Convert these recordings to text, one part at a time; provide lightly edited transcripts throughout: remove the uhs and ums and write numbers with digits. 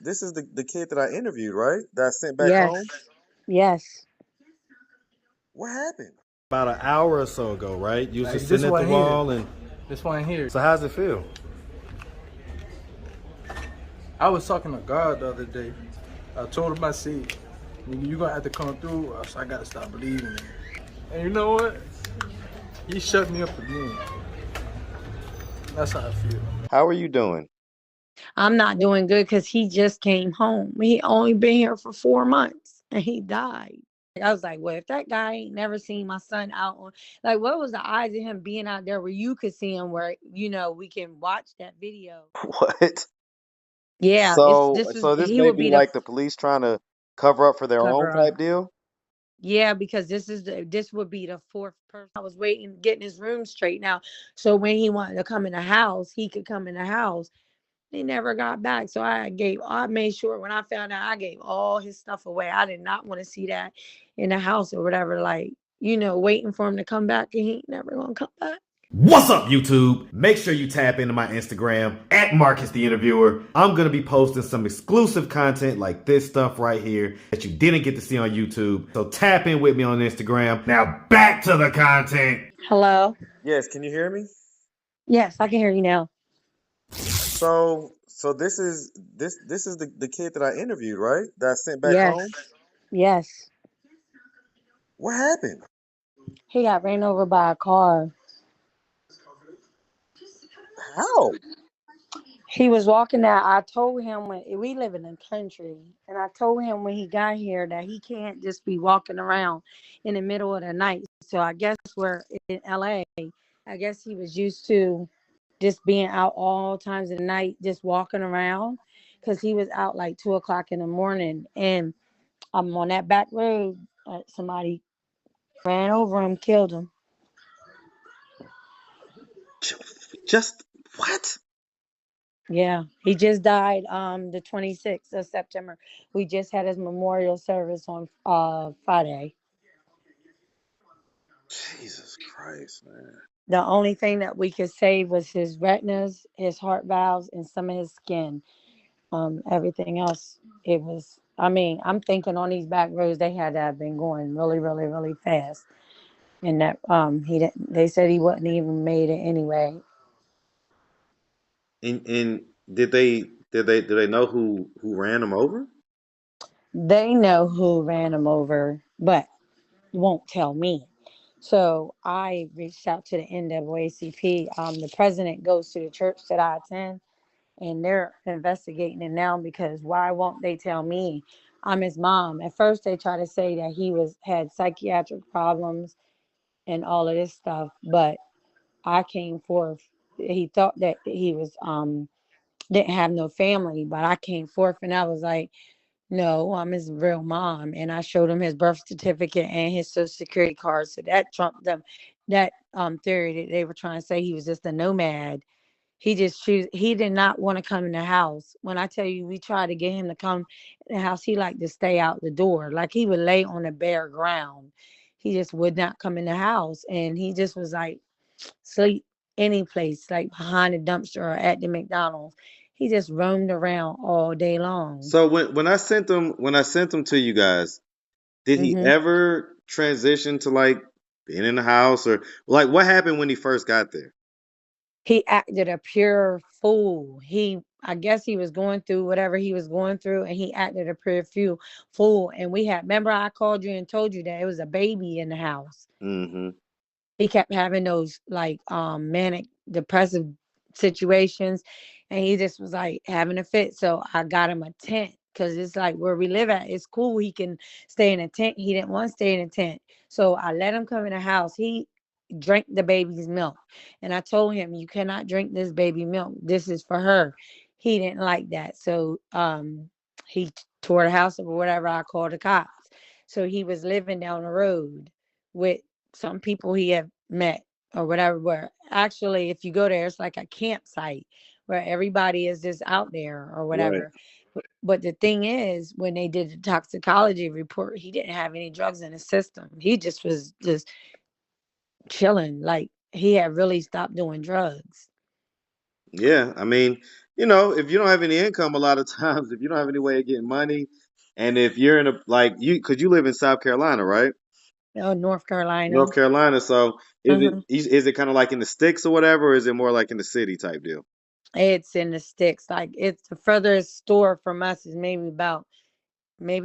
this is the kid that I interviewed, right? That I sent back Yes. home. Yes. What happened? About an hour or so ago, right? You was Like just this sitting at the one here. wall, and This one here. so how's it feel? I was talking to God the other day. I told him, I said, "Nigga, you gonna have to come through, or else I gotta stop believing in you." And you know what? He shut me up again. That's how I feel. How are you doing? I'm not doing good because he just came home. He only been here for 4 months and he died. I was like, well, if that guy ain't never seen my son out on, like, what was the odds of him being out there where you could see him, where we can watch that video? What? Yeah, So this he may would be be the like the police trying to cover up for their own cover up. type deal. Yeah, because this would be the fourth person. I was waiting, getting his room straight now. So when he wanted to come in the house, he could come in the house. He never got back. So I made sure when I found out, I gave all his stuff away. I did not want to see that in the house or whatever, like, waiting for him to come back and he ain't never gonna come back. What's up, YouTube? Make sure you tap into my Instagram at Marcus the Interviewer. I'm gonna be posting some exclusive content like this stuff right here that you didn't get to see on YouTube. So tap in with me on Instagram. Now back to the content. Hello? Yes, can you hear me? Yes, I can hear you now. So this is the kid that I interviewed, right? That I sent back Yes. home. Yes. What happened? He got ran over by a car. How? He was walking out. I told him when we live in the country, and I told him when he got here that he can't just be walking around in the middle of the night. So I guess we're in LA. I guess he was used to just being out all times of the night, just walking around, because he was out like 2 o'clock in the morning, and I'm on that back road. Somebody ran over him, killed him. Just what? Yeah, he just died the 26th of September. We just had his memorial service on Friday. Jesus Christ, man. The only thing that we could save was his retinas, his heart valves, and some of his skin. Everything else, it was. I mean, I'm thinking on these back roads they had to have been going really, really, really fast, and that he didn't. They said he wouldn't even made it anyway. And did they know who ran him over? They know who ran him over, but won't tell me. So I reached out to the NAACP. The president goes to the church that I attend, and they're investigating it now because why won't they tell me? I'm his mom. At first, they try to say that he had psychiatric problems and all of this stuff, but I came forth. He thought that he was didn't have no family, but I came forth and I was like, no, I'm his real mom. And I showed him his birth certificate and his social security card. So that trumped them that theory that they were trying to say he was just a nomad. He did not want to come in the house. When I tell you we tried to get him to come in the house, he liked to stay out the door. Like he would lay on the bare ground. He just would not come in the house. And he just was like sleep any place, like behind the dumpster or at the McDonald's. He just roamed around all day long. So when I sent them to you guys, did he hmm ever transition to like being in the house or like what happened when he first got there? He acted a pure fool. I guess he was going through whatever he was going through, and he acted a pure fool. And remember, I called you and told you that it was a baby in the house. Mm-hmm. He kept having those like manic depressive situations, and he just was like having a fit. So I got him a tent because it's like where we live at, it's cool, he can stay in a tent. He didn't want to stay in a tent, so I let him come in the house. He drank the baby's milk, and I told him, you cannot drink this baby milk, this is for her. He didn't like that, so he tore the house up or whatever. I called the cops. So he was living down the road with some people he had met or whatever, where actually if you go there it's like a campsite where everybody is just out there or Right. whatever. But the thing is, when they did the toxicology report, he didn't have any drugs in his system. He just was just chilling, like he had really stopped doing drugs. Yeah. I mean, if you don't have any income, a lot of times, if you don't have any way of getting money, and if you're in a like you, because you live in South Carolina, right? Oh, North Carolina. North Carolina. So Uh-huh. is it kind of like in the sticks or whatever, or is it more like in the city type deal? It's in the sticks. Like it's the furthest store from us is maybe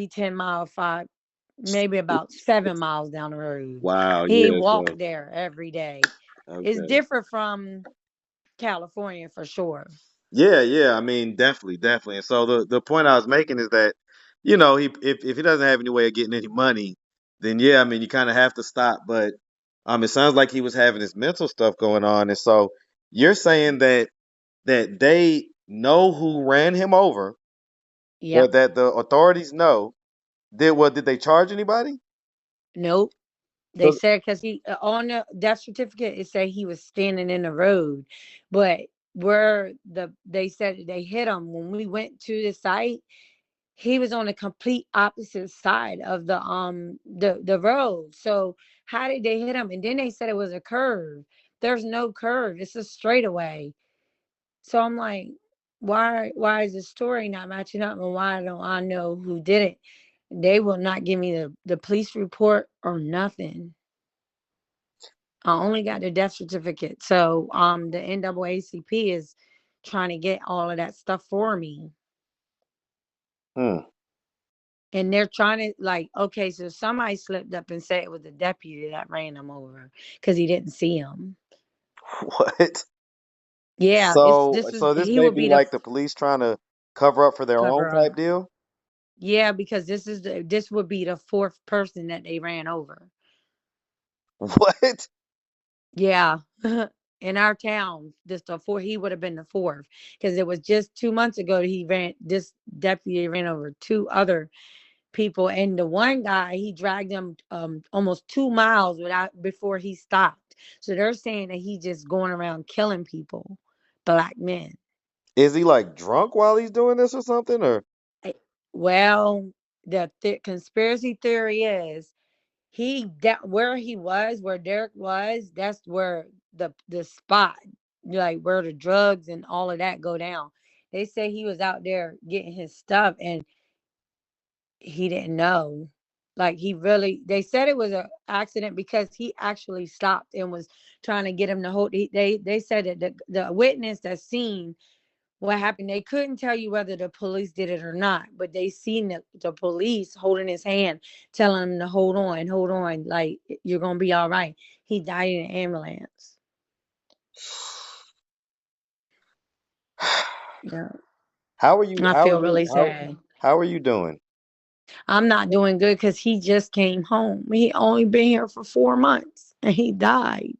10 miles, maybe about 7 miles down the road. Wow. He Yeah. walked So there every day. It's okay. different from California for sure. Yeah. Yeah. I mean, definitely, definitely. And so the point I was making is that he if he doesn't have any way of getting any money, then yeah, I mean, you kind of have to stop. But it sounds like he was having his mental stuff going on, and so you're saying that they know who ran him over, or Yep. that the authorities know. Did they charge anybody? Nope. They 'Cause- said because he on the death certificate it said he was standing in the road, but where they said they hit him when we went to the site, he was on the complete opposite side of the road. So how did they hit him? And then they said it was a curve. There's no curve. It's a straightaway. So I'm like, why is the story not matching up, and why don't I know who did it? They will not give me the police report or nothing. I only got the death certificate. So the NAACP is trying to get all of that stuff for me. Hmm. And they're trying to like, okay, so somebody slipped up and said it was the deputy that ran him over because he didn't see him. What? Yeah, it's So this is so this he may would be be the like the police trying to cover up for their own cover type up. deal? Yeah, because this would be the fourth person that they ran over. What? Yeah. In our town, this the four he would have been the fourth because it was just 2 months ago this deputy ran over two other people, and the one guy he dragged him almost 2 miles without before he stopped. So they're saying that he just going around killing people, black men. Is he like drunk while he's doing this or something? Or Eh, well, the conspiracy theory is that where he was, where Derek was, that's where the spot, like where the drugs and all of that go down. They say he was out there getting his stuff and he didn't know. Like they said it was an accident because he actually stopped and was trying to get him to hold. They said that the witness that seen what happened, they couldn't tell you whether the police did it or not, but they seen the police holding his hand, telling him to hold on, like you're gonna be all right. He died in an ambulance. Yeah, how are you I how are feel you really how sad. how are you doing? I'm not doing good because he just came home. He only been here for 4 months and he died.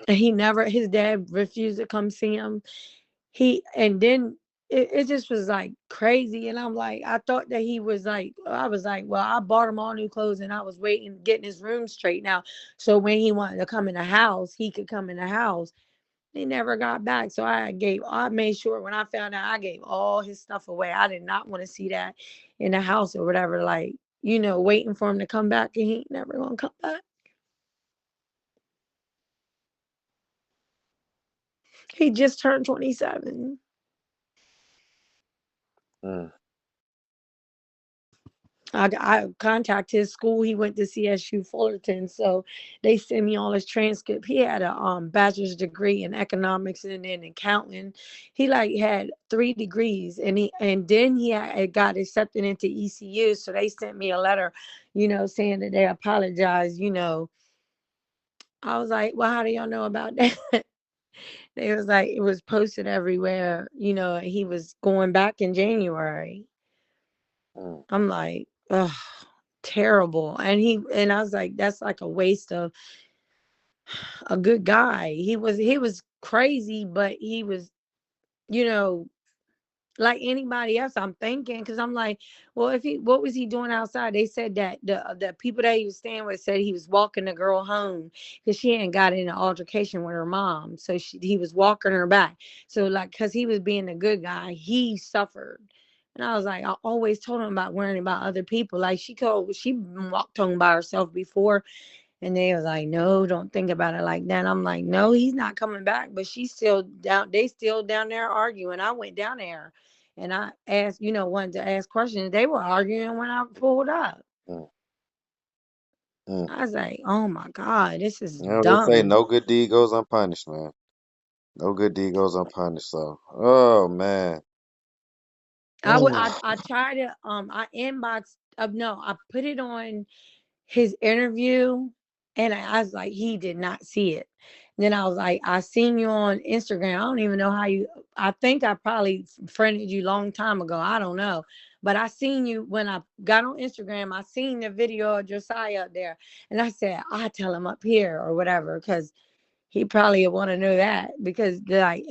And his dad refused to come see him. And then it just was like crazy. And I'm like, I thought that I was like, well, I bought him all new clothes and I was waiting, getting his room straight now. So when he wanted to come in the house, he could come in the house. They never got back. So I made sure when I found out, I gave all his stuff away. I did not want to see that in the house or whatever, like, waiting for him to come back and he ain't never gonna come back. He just turned 27. Mm. I contacted his school. He went to CSU Fullerton, so they sent me all his transcript. He had a bachelor's degree in economics and then accounting. He like had 3 degrees, and then got accepted into ECU. So they sent me a letter, saying that they apologized. I was like, well, how do y'all know about that? They was like, it was posted everywhere. He was going back in January. Mm. I'm like, ugh, terrible. And I was like, that's like a waste of a good guy. He was crazy, but he was, you know, like anybody else. I'm thinking because I'm like, well, what was he doing outside? They said that the people that he was staying with said he was walking the girl home because she hadn't got in an altercation with her mom, so he was walking her back. So like, because he was being a good guy, he suffered. And I was like, I always told him about worrying about other people. Like she walked home by herself before, And they was like, no, don't think about it like that. I'm like, no, he's not coming back. But she's still down. They still down there arguing. I went down there and I asked, wanted to ask questions. They were arguing when I pulled up. Mm, mm. I was like, oh my God, this is You know, they say dumb. no good deed goes unpunished, man. No good deed goes unpunished. So, oh man. I tried to I inboxed no, I put it on his interview and I was like, he did not see it. And then I was like, I seen you on Instagram. I don't even know how you I think I probably friended you long time ago. I don't know. But I seen you when I got on Instagram, I seen the video of Josiah up there. And I said, I tell him up here or whatever, because he probably want to know that because like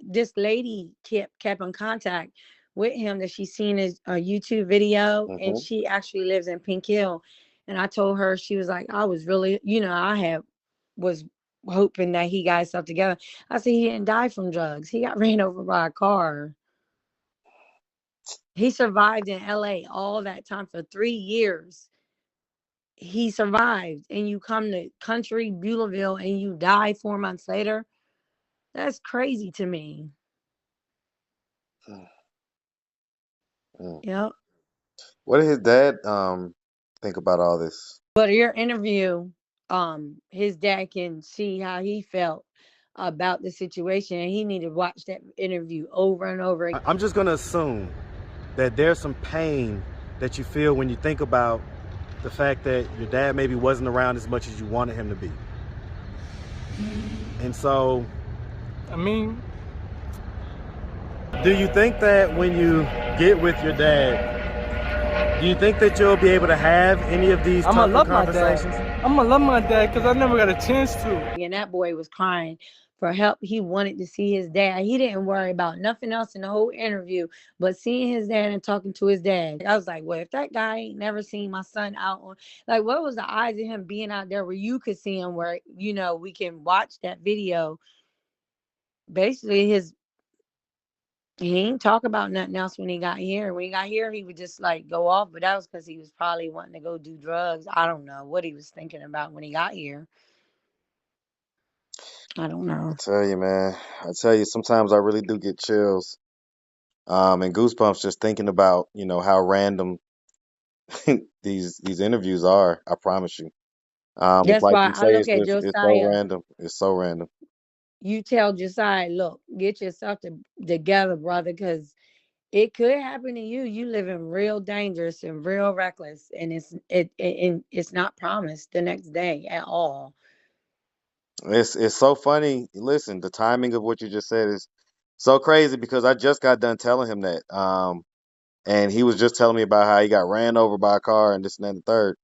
this lady kept in contact with him that she seen his YouTube video, and Mm-hmm. she actually lives in Pink Hill. And I told her, she was like, I was really, was hoping that he got himself together. I said, he didn't die from drugs. He got ran over by a car. He survived in LA all that time for 3 years. He survived, and you come to country Beulaville and you die 4 months later. That's crazy to me. Mm, mm. Yep. What did his dad think about all this? But your interview, his dad can see how he felt about the situation, and he needed to watch that interview over and over again. I'm just going to assume that there's some pain that you feel when you think about the fact that your dad maybe wasn't around as much as you wanted him to be. And so, I mean, do you think that when you get with your dad, do you think that you'll be able to have any of these I'm gonna tougher love my conversations? dad. I'm gonna love my dad because I never got a chance to. And that boy was crying for help. He wanted to see his dad. He didn't worry about nothing else in the whole interview but seeing his dad and talking to his dad. I was like, well, if that guy ain't never seen my son out on, like, what was the odds of him being out there where you could see him, where, we can watch that video? Basically, he ain't talk about nothing else when he got here. When he got here, he would just like go off, but that was because he was probably wanting to go do drugs. I don't know what he was thinking about when he got here. I don't I know. tell you, man. I tell you, sometimes I really do get chills, and goosebumps just thinking about, how random these interviews are. I promise you. It's That's like why you I say, look it's at just it's so Josiah. random. It's so random. You tell Josiah, look, get yourself together, brother, because it could happen to you. You living real dangerous and real reckless, and it's not promised the next day at all. It's so funny. Listen, the timing of what you just said is so crazy because I just got done telling him that. And he was just telling me about how he got ran over by a car and this and that and the third.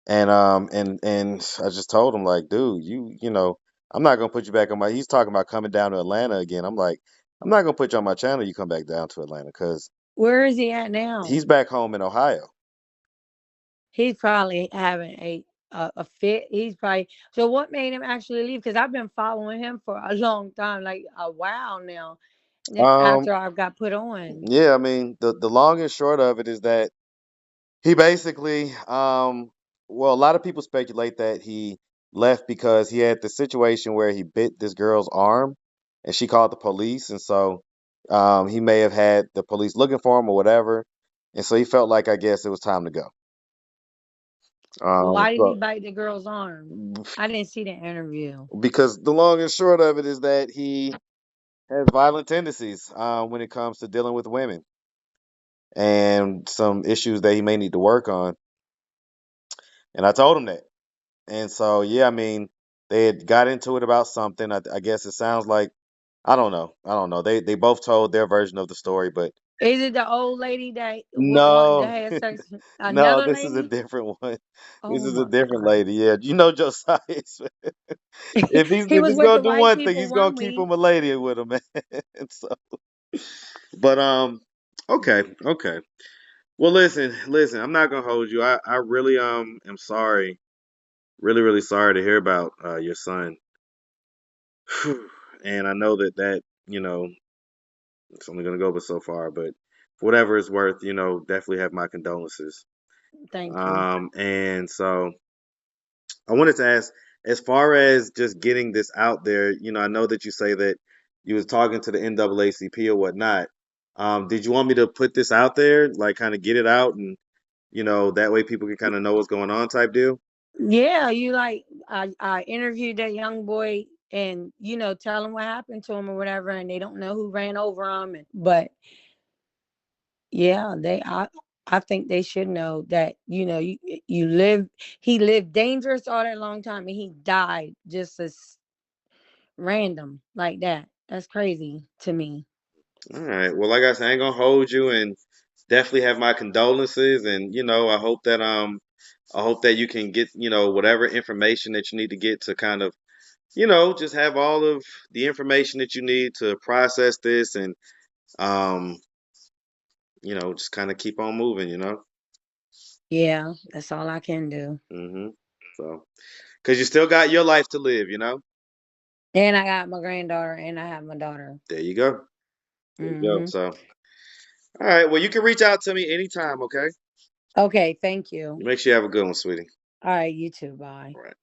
And I just told him like, dude, I'm not gonna put you back on my. He's talking about coming down to Atlanta again. I'm like, I'm not gonna put you on my channel. You come back down to Atlanta because Where is he at he's now? back home in Ohio. He's probably having a fit. He's probably so. What made him actually leave? Because I've been following him for a long time, like a while now. And then Um, after I got put on, yeah, I mean, the long and short of it is that he basically, well, a lot of people speculate that he left because he had the situation where he bit this girl's arm and she called the police. And so he may have had the police looking for him or whatever. And so he felt like, I guess, it was time to go. why did he So bite the girl's arm? I didn't see the interview. because the long and short of it is that he has violent tendencies when it comes to dealing with women and some issues that he may need to work on. And I told him that. And so, yeah, I mean, they had got into it about something. I guess it sounds like I don't know. I don't know. They both told their version of the story, but Is it the old lady that want to no, have sex? no, Another this is a lady? different one. This Oh is a my different God. lady. Yeah, Josiah. If he's He if was he's with the gonna do white one thing, people he's gonna one keep week. him a lady with him, man. And so, but okay, okay. Well, listen. I'm not gonna hold you. I really am sorry, really, really sorry to hear about your son. And I know that it's only gonna go but so far, but for whatever it's worth, definitely have my condolences. Thank you. And so I wanted to ask, as far as just getting this out there, I know that you say that you was talking to the NAACP or whatnot. Did you want me to put this out there, like kind of get it out and, that way people can kind of know what's going on type deal? Yeah, you like I interviewed that young boy and tell him what happened to him or whatever, and they don't know who ran over him. But yeah, I think they should know that you live he lived dangerous all that long time and he died just as random like that. That's crazy to me. All right. Well, like I said, I ain't gonna hold you, and definitely have my condolences. And I hope that you can get whatever information that you need to get to kind of just have all of the information that you need to process this and um just kind of keep on moving. Yeah, that's all I can do. hmm So, because you still got your life to live. And I got my granddaughter and I have my daughter. There you go. There you go. Hmm. So, all right. Well, you can reach out to me anytime. Okay. Okay, thank you. Make sure you have a good one, sweetie. All right, you too. Bye. All right.